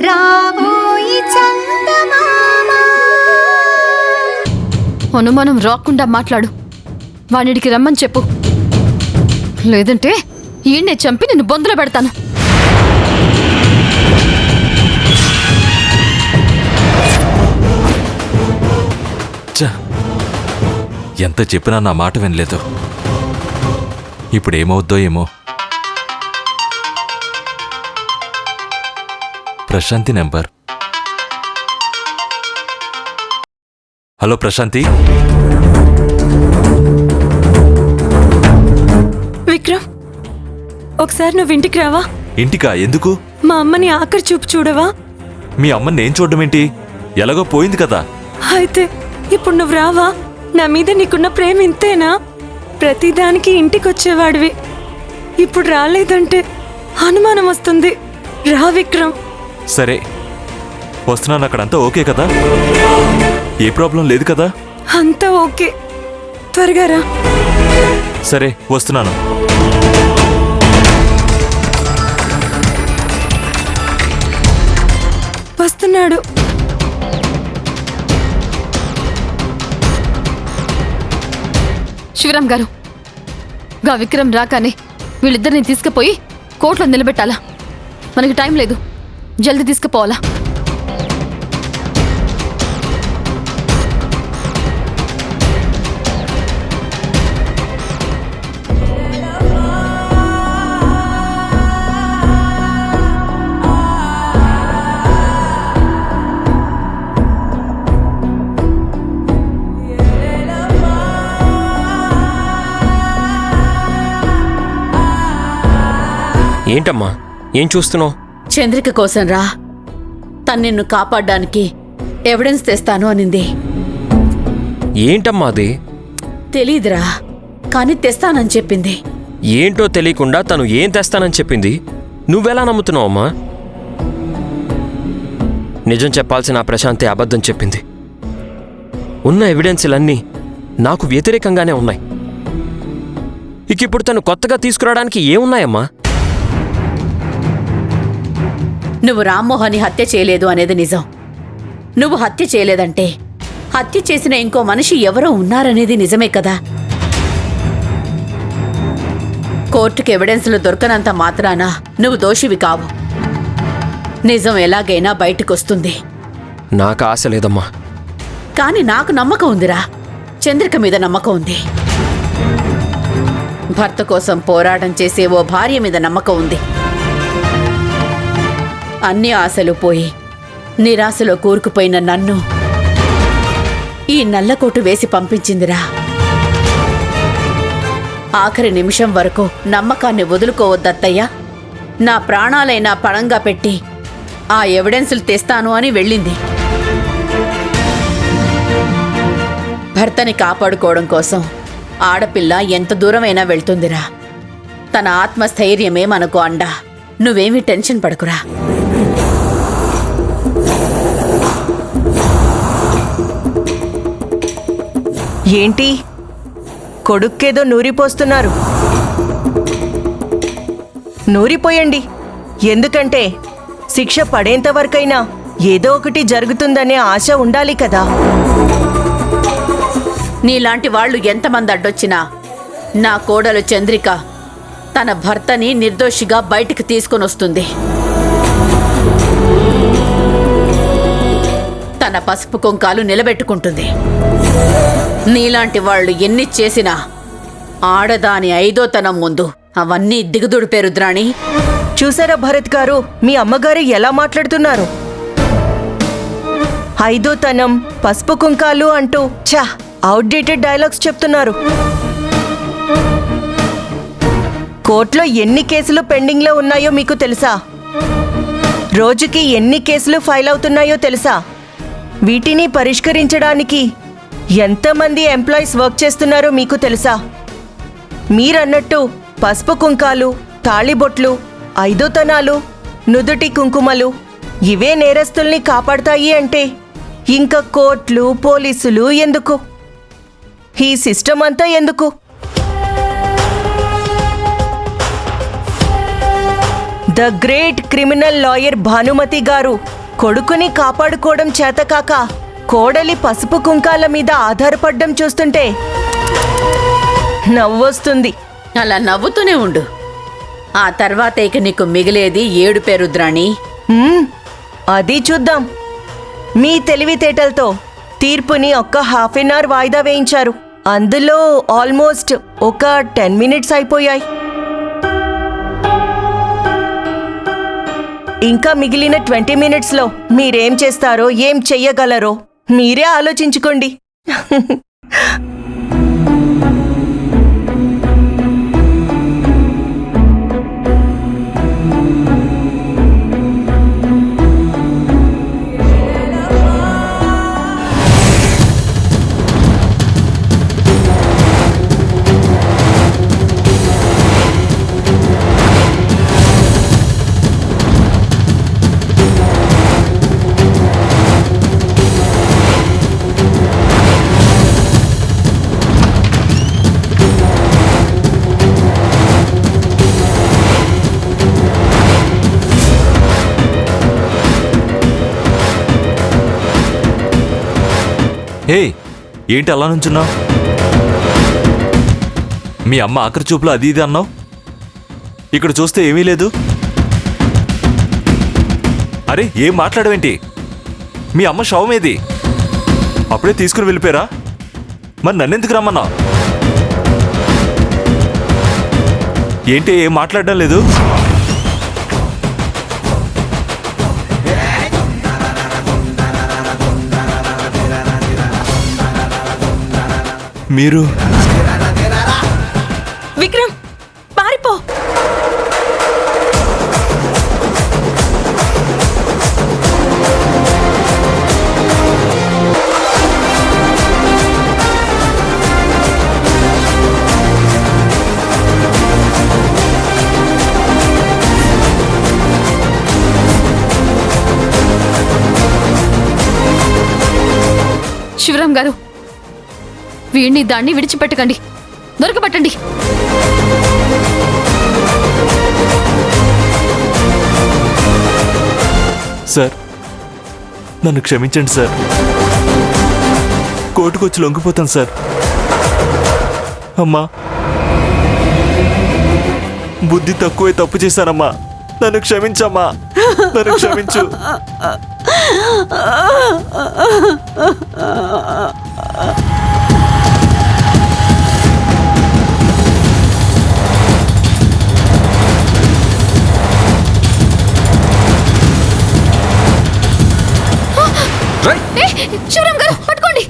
రావోయి చందమామ. అనుమానం రాకుండా మాట్లాడు. వాడికి రమ్మని చెప్పు, లేదంటే ఈయన్నే చంపి నిన్ను బొందులో పెడతాను. ఎంత చెప్పినా నా మాట వినలేదు. ఇప్పుడేమవుద్దో ఏమో. ప్రశాంతి నెంబర్. హలో ప్రశాంతి. విక్రమ్, ఒకసారి నువ్వు ఇంటికి రావా? ఇంటికా? ఎందుకు? మా అమ్మని ఆఖరి చూపు చూడవా? మీ అమ్మని నేను చూడడం ఏంటి? ఎలాగో పోయింది కదా. అయితే ఇప్పుడు నువ్వు రావా? నా మీద నీకున్న ప్రేమ ఇంతేనా? ప్రతిదానికి ఇంటికి వచ్చేవాడివి, ఇప్పుడు రాలేదంటే అనుమానం వస్తుంది. రా విక్రమ్. సరే వస్తున్నాను. అక్కడంతా ఓకే కదా? ఏ ప్రాబ్లం లేదు కదా? అంతా ఓకే, త్వరగా రా. సరే వస్తున్నాను. వస్తున్నాడు. శివరాం గారు, గా విక్రమ్ రాగానే వీళ్ళిద్దరిని తీసుకుపోయి కోర్టులో నిలబెట్టాలా? మనకి టైం లేదు, జల్దీ తీసుకుపోవాలా? ఏంటమ్మా, ఏం చూస్తున్నావు? చంద్రిక కోసం రా. తను నిన్ను కాపాడ్డానికి ఎవిడెన్స్ తెస్తాను అనింది. ఏంటమ్మా అది? తెలీదురా, కానీ తెస్తానని చెప్పింది. ఏంటో తెలియకుండా తను ఏం తెస్తానని చెప్పింది నువ్వెలా నమ్ముతున్నావమ్మా? నిజం చెప్పాల్సిన ప్రశాంతి అబద్ధం చెప్పింది. ఉన్న ఎవిడెన్స్లన్నీ నాకు వ్యతిరేకంగానే ఉన్నాయి. ఇక ఇప్పుడు తను కొత్తగా తీసుకురావడానికి ఏమున్నాయమ్మా? నువ్వు రామ్మోహన్ని హత్య చేయలేదు అనేది నిజం. నువ్వు హత్య చేయలేదంటే హత్య చేసిన ఇంకో మనిషి ఎవరో ఉన్నారనేది నిజమే కదా. కోర్టుకు ఎవిడెన్స్లు దొరకనంత మాత్రాన నువ్వు దోషివి కావు. నిజం ఎలాగైనా బయటకొస్తుంది. నాకు ఆశ లేదమ్మా. కాని నాకు నమ్మకం ఉందిరా. చంద్రిక మీద నమ్మకం ఉంది. భర్త కోసం పోరాటం చేసే ఓ భార్య మీద నమ్మకం ఉంది. అన్ని ఆశలు పోయి నిరాశలో కూరుకుపోయిన నన్ను ఈ నల్లకోటు వేసి పంపించిందిరా. ఆఖరి నిమిషం వరకు నమ్మకాన్ని వదులుకోవద్దత్తయ్యా. నా ప్రాణాలైనా పణంగా పెట్టి ఆ ఎవిడెన్సులు తెస్తాను అని వెళ్ళింది. భర్తని కాపాడుకోవడం కోసం ఆడపిల్ల ఎంత దూరమైనా వెళ్తుందిరా. తన ఆత్మస్థైర్యమే మనకు అండ. నువ్వేమీ టెన్షన్ పడకురా. ఏంటి కొడుక్కేదో నూరిపోస్తున్నారు? నూరిపోయండి. ఎందుకంటే శిక్ష పడేంత వరకైనా ఏదో ఒకటి జరుగుతుందనే ఆశ ఉండాలి కదా. నీలాంటి వాళ్ళు ఎంతమంది అడ్డొచ్చినా నా కోడలు చంద్రిక తన భర్తని నిర్దోషిగా బయటికి తీసుకొనొస్తుంది. తన పసుపు కుంకాలు నిలబెట్టుకుంటుంది. నీలాంటి వాళ్ళు ఎన్ని చేసినా ఆడదాని ఐదోతనం ముందు అవన్నీ దిగుదుడిపే రుద్రాణి. చూసారా భరత్ గారు, మీ అమ్మగారు ఎలా మాట్లాడుతున్నారు? ఐదోతనం, పసుపు కుంకాలు అంటూ అవుట్డేటెడ్ డైలాగ్స్ చెప్తున్నారు. కోర్టులో ఎన్ని కేసులు పెండింగ్లో ఉన్నాయో మీకు తెలుసా? రోజుకి ఎన్ని కేసులు ఫైల్ అవుతున్నాయో తెలుసా? వీటిని పరిష్కరించడానికి ఎంతమంది ఎంప్లాయీస్ వర్క్ చేస్తున్నారో మీకు తెలుసా? మీరన్నట్టు పసుపు కుంకాలు, తాళిబొట్లు, ఐదోతనాలు, నుదుటి కుంకుమలు ఇవే నేరస్తుల్ని కాపాడతాయి అంటే ఇంకా కోర్టులు, పోలీసులు ఎందుకు? ఈ సిస్టమ్ అంతా ఎందుకు? The great criminal lawyer Bhanumathi గారు కొడుకుని కాపాడుకోవడం చేతకాక కోడలి పసుపు కుంకాల మీద ఆధారపడ్డం చూస్తుంటే నవ్వొస్తుంది. అలా నవ్వుతూనే ఉండు. ఆ తర్వాత ఇక నీకు మిగిలేది ఏడుపే రుద్రాణి. అది చూద్దాం. మీ తెలివితేటలతో తీర్పుని ఒక్క హాఫ్ అన్ అవర్ వాయిదా వేయించారు. అందులో ఆల్మోస్ట్ ఒక 10 మినిట్స్ అయిపోయాయి. ఇంకా మిగిలిన 20 మినిట్స్లో మీరేం చేస్తారో ఏం చెయ్యగలరో మీరే ఆలోచించుకోండి. హే, ఏంటి అలా నుంచున్నావు? మీ అమ్మ ఆఖరి చూపులో అది ఇది అన్నావు. ఇక్కడ చూస్తే ఏమీ లేదు. అరే, ఏం మాట్లాడవేంటి? మీ అమ్మ శవమేది? అప్పుడే తీసుకుని వెళ్ళిపోయారా? మరి నన్నెందుకు రమ్మన్నా? ఏంటి ఏం మాట్లాడడం లేదు? మీరు విక్రమ్, పారిపో. శివరాం గారు, వీడిని దాన్ని విడిచిపెట్టకండి, దొరకబట్టండి. సార్, నన్ను క్షమించండి సార్. కోర్టుకొచ్చి లొంగిపోతాను సార్. అమ్మా, బుద్ధి తక్కువే తప్పు చేశానమ్మా. నన్ను క్షమించమ్మా, నన్ను క్షమించు. శివరాం గారు, పట్టుకోండి.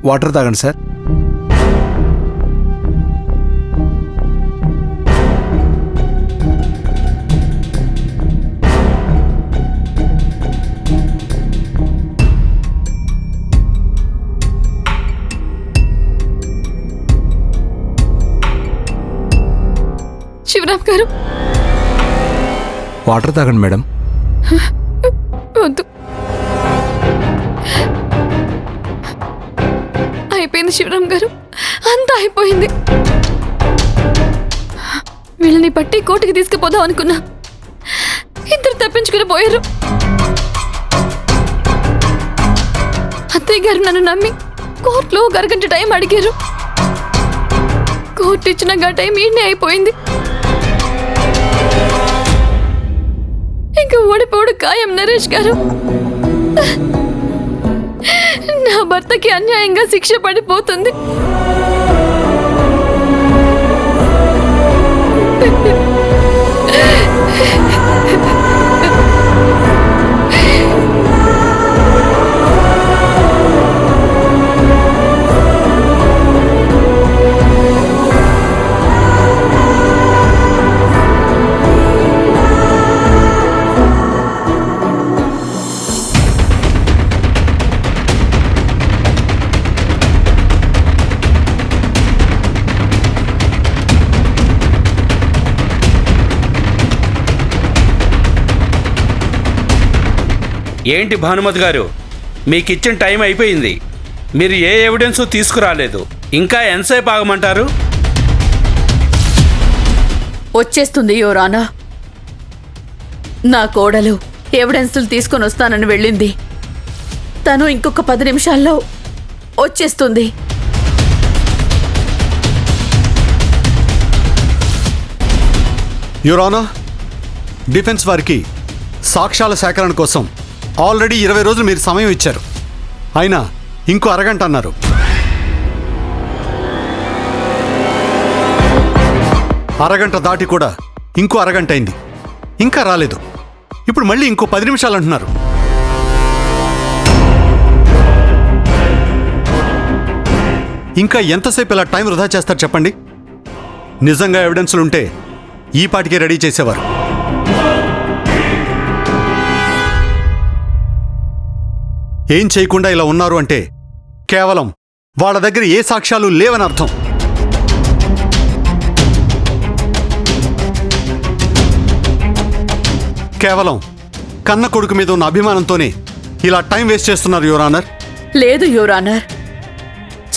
వాటర్ తాగండి సార్. శివరామ్ గారు వాటర్ తాగండి మేడం. వద్దు, అయిపోయింది శివరామ్ గారు, అంతా అయిపోయింది. వీళ్ళని పట్టి కోర్టుకి తీసుకుపోదాం అనుకున్నా, ఇద్దరు తప్పించుకుని పోయారు. అత్తయ్య గారు నన్ను నమ్మి కోర్టులో ఒక అరగంట టైం అడిగారు. కోర్టు ఇచ్చిన టైం ఈయనే అయిపోయింది. ఇంకా ఓడిపోడు ఖాయం నరేష్ గారు. నా భర్తకి అన్యాయంగా శిక్ష పడిపోతుంది. ఏంటి భానుమతి గారు, మీకు ఇచ్చిన టైం అయిపోయింది. మీరు ఏ ఎవిడెన్స్ తీసుకురాలేదు. ఇంకా ఎంతసేపు ఆగమంటారు? వచ్చేస్తుంది యువరానా. నా కోడలు ఎవిడెన్సులు తీసుకొని వస్తానని వెళ్ళింది. తను ఇంకొక 10 నిమిషాల్లో వచ్చేస్తుంది. యువర్ ఆనర్, డిఫెన్స్ వారికి సాక్ష్యాల సేకరణ కోసం ఆల్రెడీ 20 రోజులు మీరు సమయం ఇచ్చారు. అయినా ఇంకో అరగంట అన్నారు. అరగంట దాటి కూడా ఇంకో అరగంట అయింది, ఇంకా రాలేదు. ఇప్పుడు మళ్ళీ ఇంకో 10 నిమిషాలు అంటున్నారు. ఇంకా ఎంతసేపు ఇలా టైం వృధా చేస్తారు చెప్పండి? నిజంగా ఎవిడెన్స్లు ఉంటే ఈ పాటికే రెడీ చేసేవారు. ఏం చేయకుండా ఇలా ఉన్నారు అంటే కేవలం వాళ్ళ దగ్గర ఏ సాక్ష్యాలు లేవని అర్థం. కేవలం కన్న కొడుకు మీద ఉన్న అభిమానంతోనే ఇలా టైం వేస్ట్ చేస్తున్నారు యువర్ ఆనర్. లేదు యువర్ ఆనర్,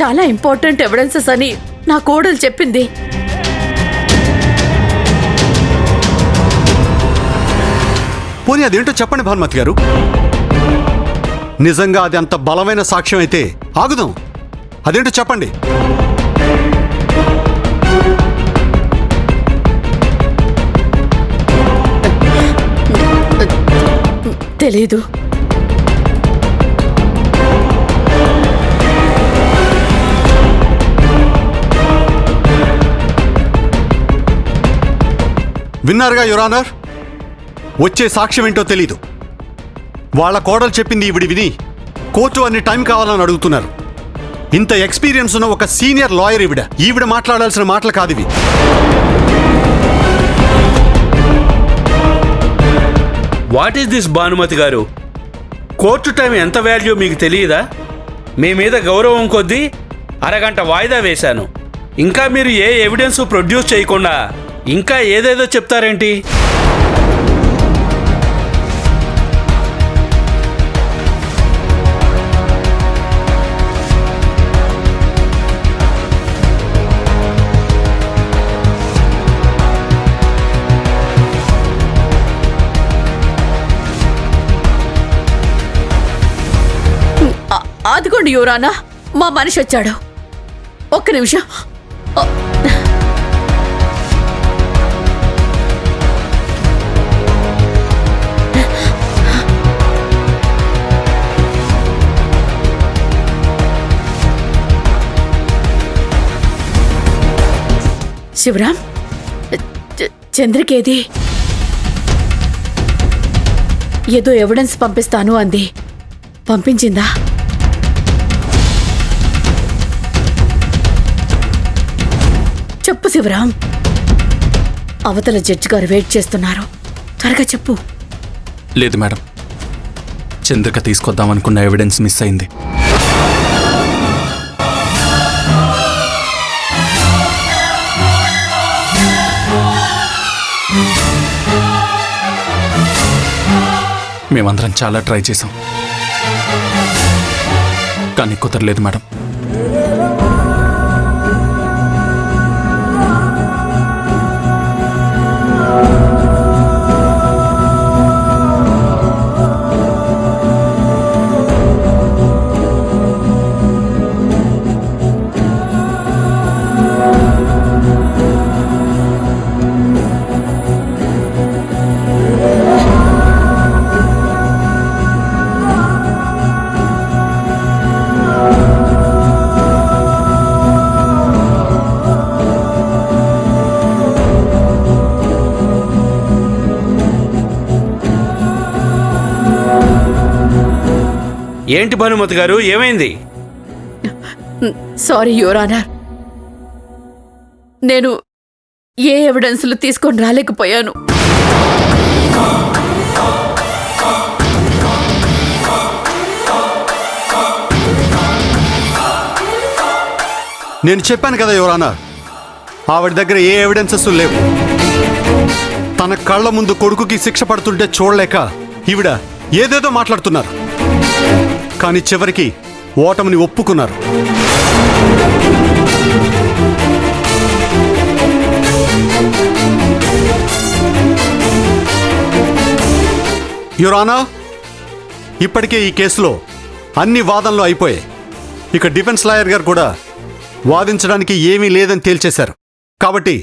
చాలా ఇంపార్టెంట్ ఎవిడెన్సెస్ అని నా కోడలు చెప్పింది. పోనీ అదేంటో చెప్పండి భానుమతి గారు. నిజంగా అది అంత బలమైన సాక్ష్యం అయితే ఆగుదాం. అదేంటో చెప్పండి. తెలీదు. విన్నారుగా యువర్ ఆనర్, వచ్చే సాక్ష్యం ఏంటో తెలీదు. వాళ్ళ కోడలు చెప్పింది ఈవిడి విని కోర్టు అన్ని టైం కావాలని అడుగుతున్నారు. ఇంత ఎక్స్పీరియన్స్ ఉన్న ఒక సీనియర్ లాయర్ ఈవిడ మాట్లాడాల్సిన మాటలు కాదు ఇవి. వాట్ ఈస్ దిస్ భానుమతి గారు? కోర్టు టైం ఎంత వాల్యూ మీకు తెలియదా? మీ మీద గౌరవం కొద్దీ అరగంట వాయిదా వేశాను. ఇంకా మీరు ఏ ఎవిడెన్స్ ప్రొడ్యూస్ చేయకుండా ఇంకా ఏదేదో చెప్తారేంటి? అదిగోండి యువరానా, మా మనిషి వచ్చాడు. ఒక్క నిమిషం. శివరాం, చంద్రికేది? ఏదో ఎవిడెన్స్ పంపిస్తాను అంది. పంపించిందా? చెప్పు శివరాం. అవతల జడ్జి గారు వెయిట్ చేస్తున్నారు. త్వరగా చెప్పు. లేదు మేడం, చంద్రిక తీసుకొద్దామనుకున్న ఎవిడెన్స్ మిస్ అయింది. మేమందరం చాలా ట్రై చేసాం, కానీ కుదరలేదు మేడం. ఏంటి భానుమతి గారు, ఏమైంది? సారీ యువర్ ఆనర్, నేను ఏ ఎవిడెన్స్లు తీసుకొని రాలేకపోయాను. నేను చెప్పాను కదా యువరానా, ఆవిడ దగ్గర ఏ ఎవిడెన్సెస్ లేవు. తన కళ్ళ ముందు కొడుకుకి శిక్ష పడుతుంటే చూడలేక ఈవిడ ఏదేదో మాట్లాడుతున్నారు. కానీ చివరికి ఓటమిని ఒప్పుకున్నారు. యువరానా, ఇప్పటికే ఈ కేసులో అన్ని వాదనలు అయిపోయాయి. ఇక డిఫెన్స్ లాయర్ గారు కూడా వాదించడానికి ఏమీ లేదని తేల్చేశారు. కాబట్టి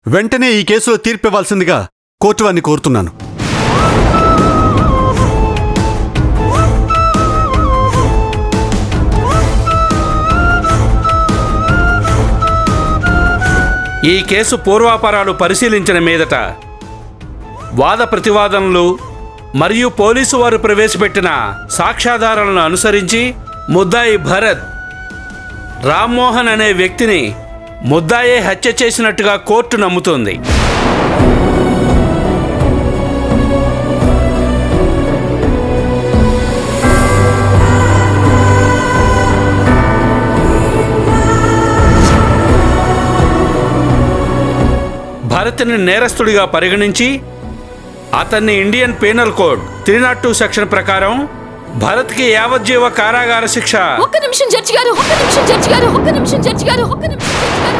వెంటనే ఈ కేసులో తీర్పు ఇవ్వాల్సిందిగా కోర్టు వారిని కోరుతున్నాను. ఈ కేసు పూర్వాపరాలు పరిశీలించిన మీదట వాద ప్రతివాదనలు మరియు పోలీసు వారు ప్రవేశపెట్టిన సాక్ష్యాధారాలను అనుసరించి ముద్దాయి భరత్ రామ్మోహన్ అనే వ్యక్తిని ముద్దాయే హత్య చేసినట్టుగా కోర్టు నమ్ముతోంది. భరత్ని నేరస్తుడిగా పరిగణించి అతన్ని ఇండియన్ పీనల్ కోడ్ 302 సెక్షన్ ప్రకారం భరత్కి యావజ్జీవ కారాగార శిక్ష. ఒక్క నిమిషం జడ్జి గారు, ఒక్క నిమిషం జడ్జి గారు, ఒక్క నిమిషం జడ్జి గారు, ఒక్క నిమిషం జడ్జి గారు.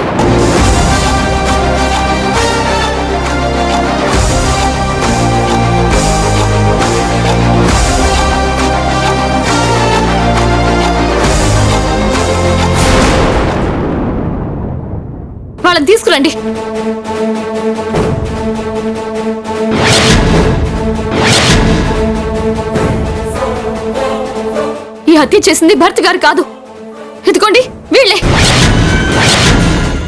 వాళ్ళని తీసుకురండి. ఈ హత్య చేసింది భరత్ గారు కాదు. ఎత్తుకోండి, వీళ్ళే.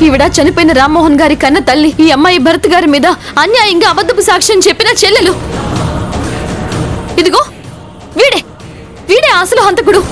ఈవిడ చనిపోయిన రామ్మోహన్ గారి కన్న తల్లి. ఈ అమ్మాయి భరత్ గారి మీద అన్యాయంగా అబద్ధపు సాక్ష్యం చెప్పిన చెల్లెలు. ఇదిగో వీడే, వీడే అసలు హంతకుడు.